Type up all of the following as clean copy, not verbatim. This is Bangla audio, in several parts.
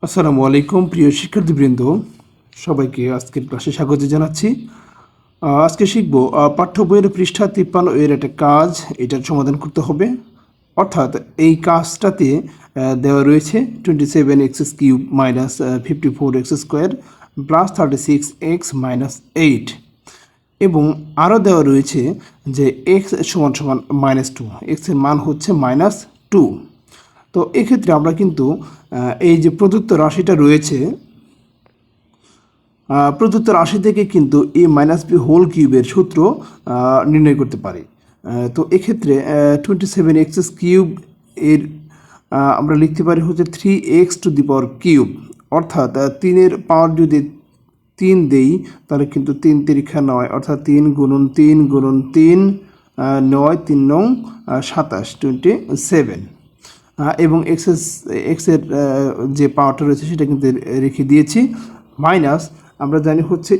আসসালামু আলাইকুম প্রিয় শিক্ষার্থীবৃন্দ, সবাইকে আজকের ক্লাসে স্বাগত জানাচ্ছি। আজকে শিখব পাঠ্য বইয়ের পৃষ্ঠা 53 এর একটা কাজ, এটার সমাধান করতে হবে। অর্থাৎ এই কাজটাতে দেওয়া রয়েছে 27x³ minus 54x² plus 36x minus 8, এবং আরও দেওয়া রয়েছে যে x সমান সমান -2, এক্সের মান হচ্ছে -2। তো এক্ষেত্রে আমরা কিন্তু এই যে প্রদত্ত রাশিটা রয়েছে, প্রদত্ত রাশি থেকে কিন্তু a মাইনাস বি হোল কিউবের সূত্র নির্ণয় করতে পারি। তো এক্ষেত্রে 27x³ এর আমরা লিখতে পারি হচ্ছে 3x⁴, অর্থাৎ 3-এর পাওয়ার যদি 3 দেই তাহলে কিন্তু 3 তিরিক্ষা 9, অর্থাৎ 3 গুণন 3 গুণন 3 9, 3 9 27, 27। এবং এক্সের যে পাওয়ারটা রয়েছে সেটা কিন্তু রেখে দিয়েছি, মাইনাস আমরা জানি হচ্ছে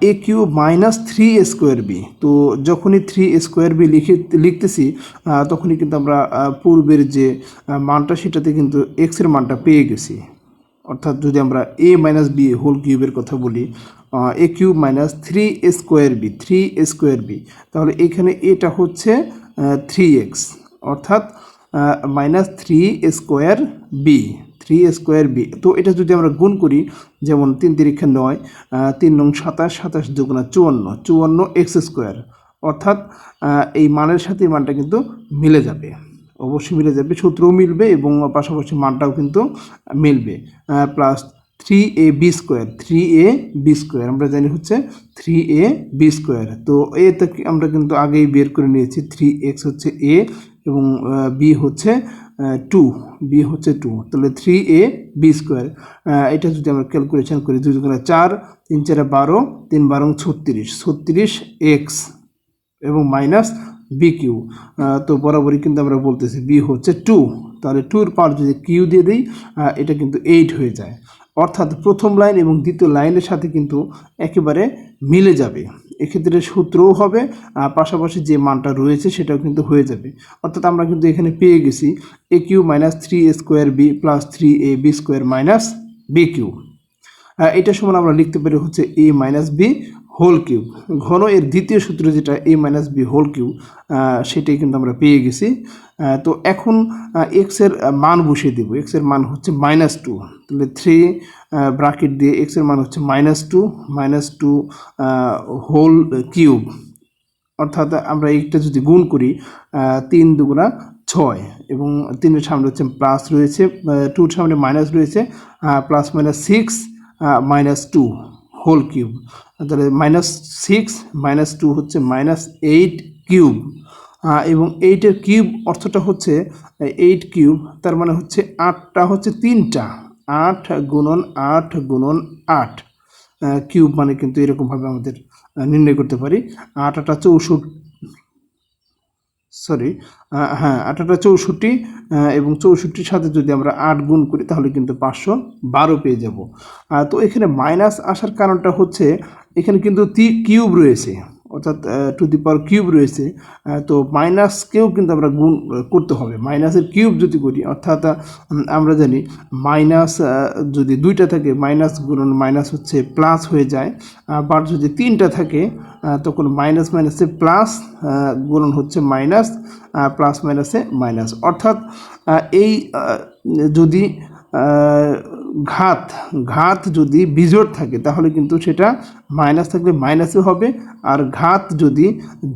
a³ মাইনাস 3a²b। তো যখনই 3a²b লিখতেছি তখনই কিন্তু আমরা পূর্বের যে মানটা সেটাতে কিন্তু এক্সের মানটা পেয়ে গেছি। অর্থাৎ যদি আমরা a মাইনাস বি হোল কিউবের কথা বলি, a³ মাইনাস 3a²b, তাহলে এখানে এটা হচ্ছে 3x, অর্থাৎ -3a²b। তো এটা যদি আমরা গুণ করি, যেমন 3 তিরিক্ষা 9, 3 নং 27, 27 দুগুণা 54, 54x², অর্থাৎ এই মানের সাথে এই মানটা কিন্তু মিলে যাবে, অবশ্যই মিলে যাবে, সূত্রও মিলবে এবং পাশাপাশি মানটাও কিন্তু মিলবে। প্লাস 3ab², আমরা জানি হচ্ছে 3ab²। তো এতে আমরা কিন্তু আগেই বের করে নিয়েছি, 3x হচ্ছে a এবং বি হচ্ছে 2, তাহলে 3ab²। এটা যদি আমরা ক্যালকুলেশন করি, 2 দুগুণা 4, 3 4 12, 3 12 36x এবং মাইনাস b³। তো বরাবরই কিন্তু আমরা বলতেছি b হচ্ছে 2, তাহলে 2-র পাওয়ার যদি কিউ দিয়ে দিই এটা কিন্তু 8 হয়ে যায়। অর্থাৎ প্রথম লাইন এবং দ্বিতীয় লাইনের সাথে কিন্তু একেবারে মিলে যাবে, এক্ষেত্রে সূত্রও হবে, পাশাপাশি যে মানটা রয়েছে সেটাও কিন্তু হয়ে যাবে। অর্থাৎ আমরা কিন্তু এখানে পেয়ে গেছি a³ minus 3a² plus 3ab² minus b³। এটা সমান আমরা লিখতে পারি হচ্ছে a minus B whole cube. ঘন এর দ্বিতীয় সূত্র যেটা a minus B whole cube, সেটাই কিন্তু আমরা পেয়ে গেছি। তো এখন এক্সের মান বসিয়ে দেব, এক্সের মান হচ্ছে -2, তাহলে 3 ব্র্যাকেট দিয়ে এক্সের মান হচ্ছে -2 হোল কিউব, অর্থাৎ আমরা এইটা যদি গুণ করি 3 দুগুণা 6, এবং 3-এর সামনে হচ্ছে প্লাস রয়েছে, 2-র সামনে মাইনাস রয়েছে, প্লাস মাইনাস 6 -2 হোল কিউব, তাহলে -6 -2 হচ্ছে -8³ এবং 8-এর কিউব অর্থটা হচ্ছে 8³ তার মানে হচ্ছে 8টা হচ্ছে 3টা, 8 গুণন 8 গুণন 8 কিউব, মানে কিন্তু এরকমভাবে আমাদের নির্ণয় করতে পারি। 8 8 64, সরি, হ্যাঁ 8 8 64, এবং 64-র সাথে যদি আমরা 8 গুণ করি তাহলে কিন্তু 512 পেয়ে যাব। তো এখানে মাইনাস আসার কারণটা হচ্ছে এখানে কিন্তু কিউব রয়েছে, অর্থাৎ টু দি পাওয়ার কিউব রয়েছে। তো মাইনাসকেও কিন্তু আমরা গুণ করতে হবে, মাইনাসের কিউব যদি করি, অর্থাৎ আমরা জানি মাইনাস যদি 2টা থাকে মাইনাস গুণন মাইনাস হচ্ছে প্লাস হয়ে যায়, বাট যদি 3টা থাকে তখন মাইনাস মাইনাসে প্লাস গুণন হচ্ছে মাইনাস, প্লাস মাইনাসে মাইনাস। অর্থাৎ এই যদি ঘাত যদি বিজোড় থাকে তাহলে কিন্তু সেটা মাইনাস থাকলে মাইনাসে হবে, আর ঘাত যদি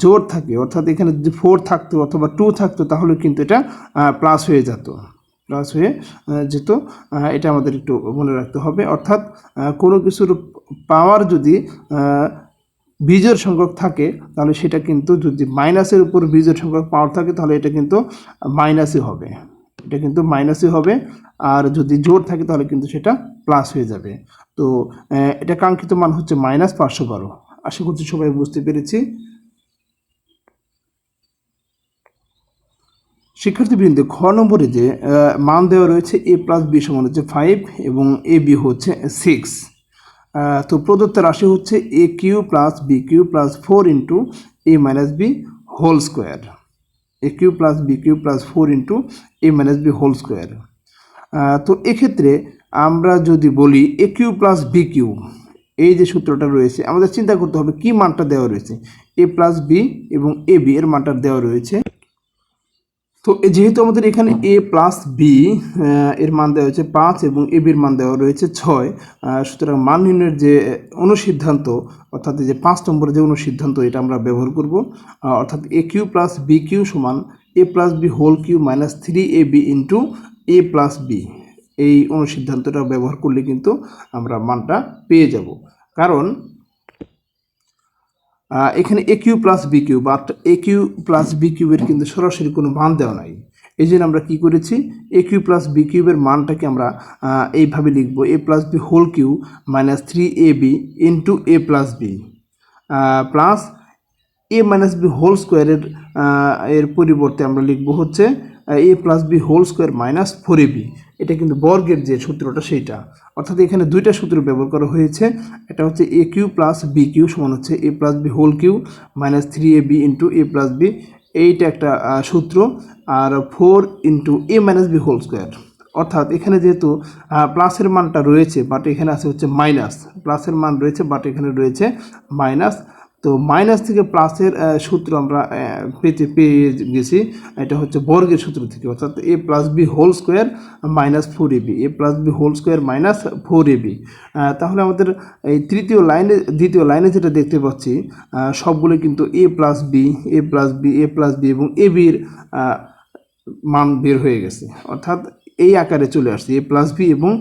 জোড় থাকে, অর্থাৎ এখানে যদি 4 থাকতো অথবা 2 থাকতো তাহলে কিন্তু এটা প্লাস হয়ে যেত, এটা আমাদের একটু মনে রাখতে হবে। অর্থাৎ কোনো কিছুর পাওয়ার যদি বিজোড় সংখ্যক থাকে তাহলে সেটা কিন্তু, যদি মাইনাসের উপর বিজোড় সংখ্যক পাওয়ার থাকে তাহলে এটা কিন্তু মাইনাসই হবে, আর যদি জোড় থাকে তাহলে কিন্তু সেটা প্লাস হয়ে যাবে। তো এটা কাঙ্ক্ষিত মান হচ্ছে -512। আশা করছি সবাই বুঝতে পেরেছি। শিক্ষার্থীবৃন্দ, খ নম্বরে যে মান দেওয়া রয়েছে a প্লাস বি সমান হচ্ছে 5 এবং এ বি হচ্ছে 6। তো প্রদত্ত রাশি হচ্ছে a³ plus b³ plus 4 into a minus B whole square, a³ plus b³ plus 4 into a minus B whole square. তো এক্ষেত্রে আমরা যদি বলি a cube plus B cube, এই যে সূত্রটা রয়েছে আমাদের চিন্তা করতে হবে কি মানটা দেওয়া রয়েছে, এ প্লাস বি এবং এ বি এর মানটা দেওয়া রয়েছে। তো যেহেতু আমাদের এখানে এ প্লাস বি এর মান দেওয়া হয়েছে 5 এবং এ বির মান দেওয়া রয়েছে 6, সুতরাং মান নির্ণয়ের যে অনুসিদ্ধান্ত অর্থাৎ যে 5 নম্বরের যে অনুসিদ্ধান্ত এটা আমরা ব্যবহার করব, অর্থাৎ A cube plus B cube সমান A plus B whole cube minus 3ab into A plus B. এই অনুসিদ্ধান্তটা ব্যবহার করলে কিন্তু আমরা মানটা পেয়ে যাব, কারণ এখানে A cube plus B cube but A cube plus B কিউবের কিন্তু সরাসরি কোনো মান দেওয়া নাই। এই জন্য আমরা কী করেছি, এ কিউ প্লাস বি কিউবের মানটাকে আমরা এইভাবে লিখব, A plus B whole cube minus 3ab into A plus B plus A minus B whole স্কোয়ারের এর পরিবর্তে আমরা লিখব হচ্ছে A plus B whole square minus 4ab। এটা কিন্তু বর্গের যে সূত্রটা সেইটা, অর্থাৎ এখানে দুইটা সূত্র ব্যবহার করা হয়েছে। এটা হচ্ছে A cube plus B cube সমান হচ্ছে A plus B whole cube minus 3ab into A plus B, এইটা একটা সূত্র, আর 4 into A minus B whole square. অর্থাৎ এখানে যেহেতু প্লাসের মানটা রয়েছে বাট এখানে আছে হচ্ছে মাইনাস, প্লাসের মান রয়েছে বাট এখানে রয়েছে মাইনাস, তো মাইনাস থেকে প্লাসের সূত্র আমরা পেয়ে গেছি, এটা হচ্ছে বর্গের সূত্র থেকে, অর্থাৎ A plus B whole square minus 4ab, A plus B whole square minus 4ab। তাহলে আমাদের এই দ্বিতীয় লাইনে যেটা দেখতে পাচ্ছি সবগুলো কিন্তু এ plus B, A plus B, A plus B এবং এ বির মান বের হয়ে গেছে, অর্থাৎ এই আকারে চলে আসছে, এ প্লাস বি এবং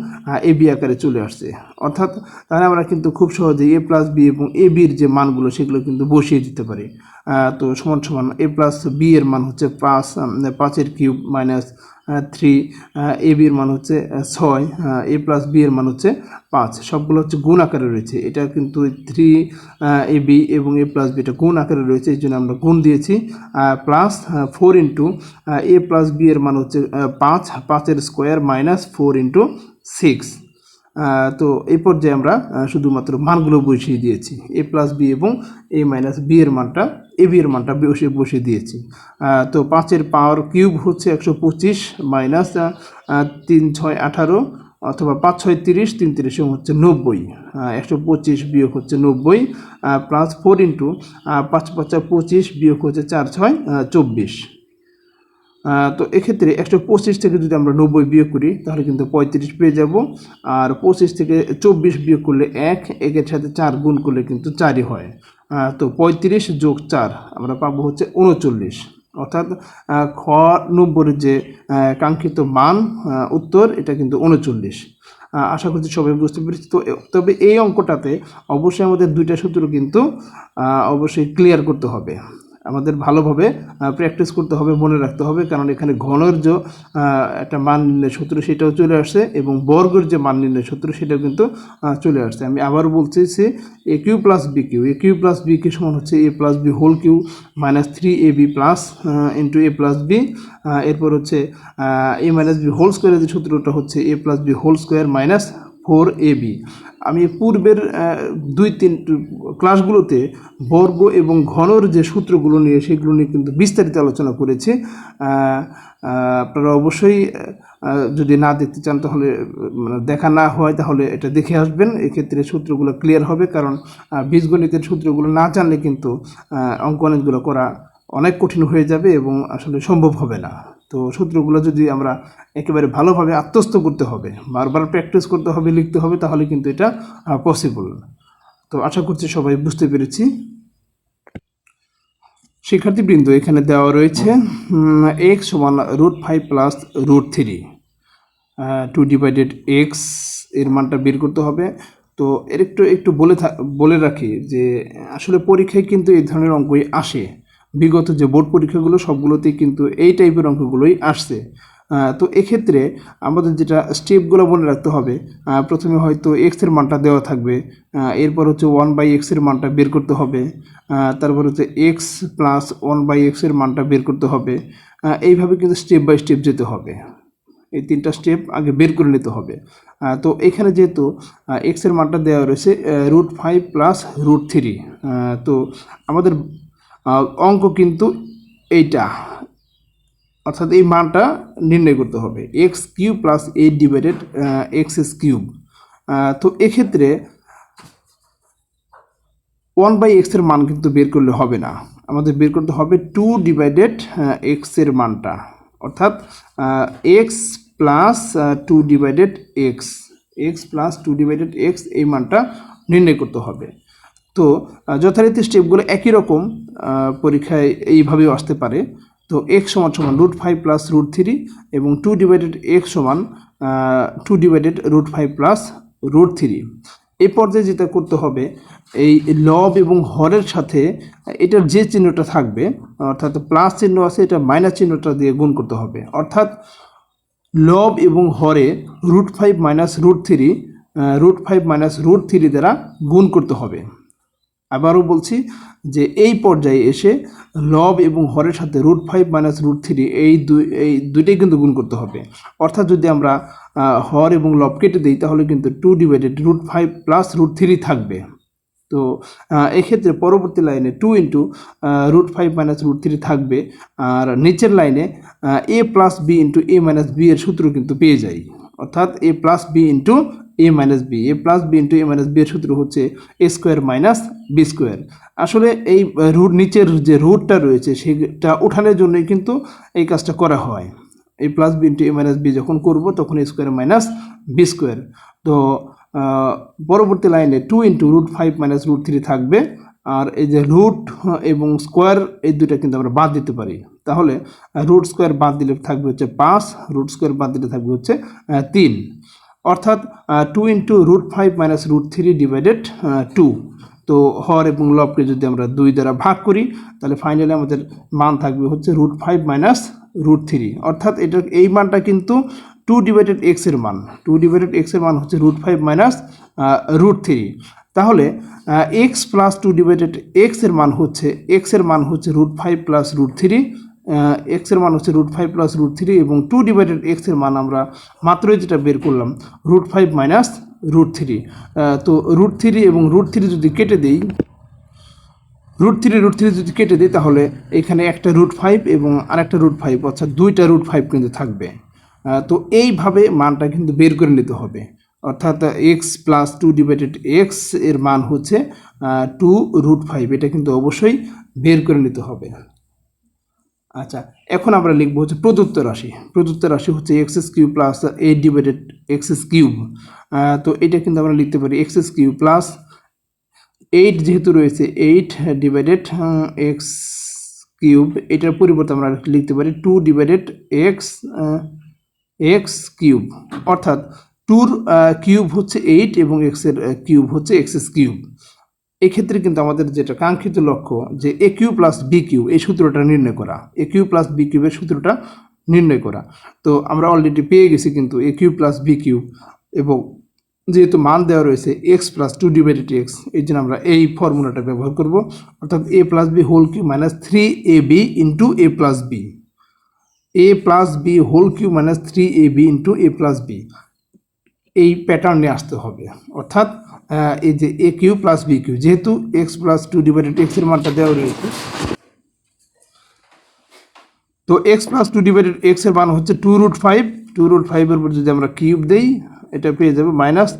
এ বি আকারে চলে আসছে। অর্থাৎ তাহলে আমরা কিন্তু খুব সহজেই এ প্লাস বি এবং এ বির যে মানগুলো সেগুলো কিন্তু বসিয়ে দিতে পারি। তো সমান সমান এ প্লাস বি এর মান হচ্ছে 5 কিউব মাইনাস 3, এ বির মান হচ্ছে 6, এ প্লাস বি এর মান হচ্ছে 5, সবগুলো হচ্ছে গুণ আকারে রয়েছে। এটা কিন্তু 3ab এবং এ প্লাস বি এটা গুণ আকারে রয়েছে, এই জন্য আমরা গুণ দিয়েছি, plus 4 into A plus B এর মান হচ্ছে 5 স্কোয়ার মাইনাস 4 ইন্টু 6। তো এই পর্যায়ে আমরা শুধুমাত্র মানগুলো বসিয়ে দিয়েছি, এ প্লাস বি এবং এ মাইনাস বি এর মানটা, এ বি এর মানটা বসিয়ে দিয়েছি। তো 5 পাওয়ার কিউব হচ্ছে 125 মাইনাস 3 6 18, অথবা 5 6 30, 3 30 হচ্ছে 90, 125 বিয়োগ হচ্ছে 90, প্লাস 4 ইন্টু 5 5 25 বিয়োগ হচ্ছে 4 6 24। তো এক্ষেত্রে 125 থেকে যদি আমরা 90 বিয়োগ করি তাহলে কিন্তু 35 পেয়ে যাব, আর 25 থেকে 24 বিয়োগ করলে 1, একের সাথে 4 গুণ করলে কিন্তু 4ই হয়। তো 35 যোগ 4 আমরা পাবো হচ্ছে 39, অর্থাৎ খ নম্বরের যে কাঙ্ক্ষিত মান উত্তর এটা কিন্তু 39। আশা করছি সবাই বুঝতে পেরেছি। তো তবে এই অঙ্কটাতে অবশ্যই আমাদের দুইটা সূত্র কিন্তু অবশ্যই ক্লিয়ার করতে হবে, আমাদের ভালোভাবে প্র্যাকটিস করতে হবে, মনে রাখতে হবে, কারণ এখানে ঘনের যে একটা মান নির্ণয় সূত্র সেটাও চলে আসছে এবং বর্গের যে মান নির্ণয় সূত্র সেটাও কিন্তু চলে আসছে। আমি আবার বলছি যে A cube plus B cube, A cube plus B cube সমান হচ্ছে A plus B whole cube minus 3ab plus into A plus B, এরপর হচ্ছে এ মাইনাস বি হোল স্কোয়ারের যে সূত্রটা হচ্ছে A plus B whole square minus 4ab। আমি পূর্বের 2-3 ক্লাসগুলোতে বর্গ এবং ঘনর যে সূত্রগুলো নিয়ে সেগুলো নিয়ে কিন্তু বিস্তারিত আলোচনা করেছি। আপনারা অবশ্যই যদি না দেখতে চান তাহলে দেখা না হয় তাহলে এটা দেখে আসবেন, এক্ষেত্রে সূত্রগুলো ক্লিয়ার হবে, কারণ বীজগণিতের সূত্রগুলো না জানলে কিন্তু অঙ্কনগুলো করা অনেক কঠিন হয়ে যাবে এবং আসলে সম্ভব হবে না। তো সূত্রগুলো যদি আমরা একেবারে ভালোভাবে আত্মস্থ করতে হবে, বারবার প্র্যাকটিস করতে হবে, লিখতে হবে, তাহলে কিন্তু এটা পসিবল। তো আশা করছি সবাই বুঝতে পেরেছি। শিক্ষার্থীবৃন্দ, এখানে দেওয়া রয়েছে x সমান √5 প্লাস √3, 2 ডিভাইডেড x এর মানটা বের করতে হবে। তো এর একটু বলে রাখি যে আসলে পরীক্ষায় কিন্তু এই ধরনের অঙ্কই আসে, বিগত যে বোর্ড পরীক্ষাগুলো সবগুলোতেই কিন্তু এই টাইপের অঙ্কগুলোই আসছে। তো এক্ষেত্রে আমাদের যেটা স্টেপগুলো মনে রাখতে হবে, প্রথমে হয়তো এক্সের মানটা দেওয়া থাকবে, এরপর হচ্ছে 1/x এর মানটা বের করতে হবে, তারপর হচ্ছে x প্লাস 1/x এর মানটা বের করতে হবে, এইভাবে কিন্তু স্টেপ বাই স্টেপ যেতে হবে, এই 3টা স্টেপ আগে বের করে নিতে হবে। তো এখানে যেহেতু এক্সের মানটা দেওয়া রয়েছে √5 প্লাস √3, তো আমাদের অঙ্ক কিন্তু এইটা অর্থাৎ এই মানটা নির্ণয় করতে হবে x cube plus 8 divided x cube. তো এক্ষেত্রে 1/x এর মান কিন্তু বের করলে হবে না, আমাদের বের করতে হবে 2 ডিভাইডেড এক্স এর মানটা, অর্থাৎ x plus 2 divided x, x plus 2 divided x এই মানটা নির্ণয় করতে হবে। তো যথারীতি স্টেপগুলো একই রকম, পরীক্ষায় এইভাবেও আসতে পারে। তো এক্স সমান সমান √5 প্লাস √3 এবং 2 ডিভাইডেড এক্স সমান 2 ডিভাইডেড √5 প্লাস √3। এই পর্যায়ে যেটা করতে হবে, এই লব এবং হরের সাথে এটার যে চিহ্নটা থাকবে, অর্থাৎ প্লাস চিহ্ন আছে, এটা মাইনাস চিহ্নটা দিয়ে গুণ করতে হবে। অর্থাৎ লব এবং হরে √5 মাইনাস √3, √5 মাইনাস √3 দ্বারা গুণ করতে হবে। আবারও বলছি যে এই পর্যায়ে এসে লব এবং হরের সাথে √5 মাইনাস √3 এই দুইটাই কিন্তু গুণ করতে হবে। অর্থাৎ যদি আমরা হর এবং লব কেটে দিই তাহলে কিন্তু 2 ডিভাইডেড √5 প্লাস √3 থাকবে। তো এক্ষেত্রে পরবর্তী লাইনে 2 ইন্টু √5 মাইনাস √3 থাকবে, আর নিচের লাইনে a plus b into a minus b এর সূত্র কিন্তু পেয়ে যাই। অর্থাৎ a plus b into a minus b, a plus b into a minus b এর সূত্র হচ্ছে a square minus b square. আসলে এই নিচের যে রুটটা রয়েছে সেটা উঠানোর জন্যই কিন্তু এই কাজটা করা হয়। a plus b into a minus b যখন করব তখন a square minus b square. তো পরবর্তী লাইনে 2 ইন্টু √5 মাইনাস √3 থাকবে, আর এই যে রুট এবং স্কোয়ার এই দুটা কিন্তু আমরা বাদ দিতে পারি। তাহলে রুট স্কোয়ার বাদ দিলে থাকবে হচ্ছে 5, রুট স্কোয়ার বাদ দিলে থাকবে হচ্ছে 3, অর্থাৎ 2 ইন্টু √5 মাইনাস √3 ডিভাইডেড 2। তো হর এবং লবকে যদি আমরা 2 দ্বারা ভাগ করি তাহলে ফাইনালি আমাদের মান থাকবে হচ্ছে √5 মাইনাস √3, অর্থাৎ এটা এই মানটা কিন্তু 2 ডিভাইডেড এক্স এর মান, 2 ডিভাইডেড এক্স এর মান হচ্ছে √5 মাইনাস √3। তাহলে এক্স প্লাস 2 ডিভাইডেড এক্স এর মান হচ্ছে √5 প্লাস √3, এক্স এর মান হচ্ছে √5 প্লাস √3 এবং 2 ডিভাইডেড এক্স এর মান আমরা মাত্রই যেটা বের করলাম √5 মাইনাস √3। তো √3 এবং √3 যদি কেটে দিই, √3 যদি কেটে দিই তাহলে এখানে একটা √5 এবং আরেকটা √5, অর্থাৎ দুইটা √5 কিন্তু থাকবে। তো এইভাবে মানটা কিন্তু বের করে নিতে হবে, অর্থাৎ এক্স প্লাস 2 ডিভাইডেড এক্স এর মান হচ্ছে 2√5, এটা কিন্তু অবশ্যই বের করে নিতে হবে। আচ্ছা, এখন আমরা লিখবো হচ্ছে প্রদত্ত রাশি। প্রদত্ত রাশি হচ্ছে x cube plus 8 divided x cube. তো এটা কিন্তু আমরা লিখতে পারি এক্স কিউব প্লাস 8 যেহেতু রয়েছে 8 ডিভাইডেড এক্স কিউব, এটার পরিবর্তে আমরা লিখতে পারি 2 ডিভাইডেড এক্স কিউব, অর্থাৎ 2 কিউব হচ্ছে 8 এবং এক্সের কিউব হচ্ছে এক্স কিউব। এক্ষেত্রে কিন্তু আমাদের যেটা কাঙ্ক্ষিত লক্ষ্য যে A cube plus B cube এই সূত্রটা নির্ণয় করা, এ কিউ প্লাস বি কিউবের সূত্রটা নির্ণয় করা। তো আমরা অলরেডি পেয়ে গেছি কিন্তু এ কিউ প্লাস বি কিউ, এবং যেহেতু মান দেওয়া রয়েছে এক্স প্লাস 2 ডিভাইডেড এক্স, এই জন্য আমরা এই ফর্মুলাটা ব্যবহার করব, অর্থাৎ A plus B whole cube minus 3ab into A plus B, A plus B whole cube minus 3ab into A plus B, এই প্যাটার্নে আসতে হবে। অর্থাৎ এই যে A cube plus B cube, যেহেতু এক্স প্লাস 2 ডিভাইডেড এক্স এর মানটা দেওয়া রয়েছে, তো এক্স প্লাস 2 ডিভাইডেড এক্স এর মান হচ্ছে 2√5, 2√5 এর উপর যদি আমরা কিউব দেই এটা পেয়ে যাবে মাইনাস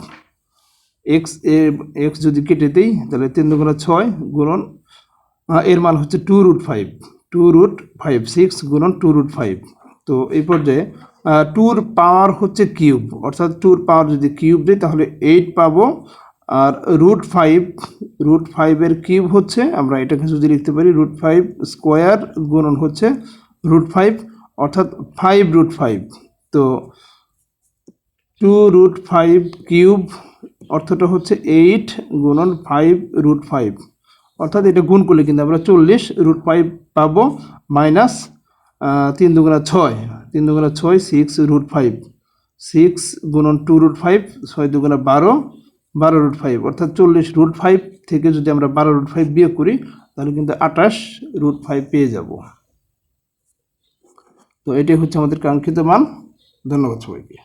এক্স যদি কেটে দেই তাহলে 3 দুগুণে 6 গুণন এর মান হচ্ছে 2√5, 6 গুণন 2√5। তো এই পর্যায়ে 2 পাওয়ার হচ্ছে কিউব, অর্থাৎ 2 পাওয়ার যদি কিউব দিই তাহলে 8 পাবো, আর √5 এর কিউব হচ্ছে, আমরা এটাকে যদি লিখতে পারি √5 স্কোয়ার গুণন হচ্ছে √5, অর্থাৎ 5√5। তো 2√5 কিউব অর্থটা হচ্ছে 8 গুণন 5√5, অর্থাৎ এটা গুণ করলে কিন্তু আমরা 40√5 পাবো, মাইনাস 3 দুগুণা 6, 6√5, 6 গুণন 2√5, 6 দুগুণা 12, 12√5, অর্থাৎ 40√5 থেকে যদি আমরা 12√5 বিয়োগ করি তাহলে কিন্তু 28√5 পেয়ে যাব। তো এটাই হচ্ছে আমাদের কাঙ্ক্ষিত মান। ধন্যবাদ সবাইকে।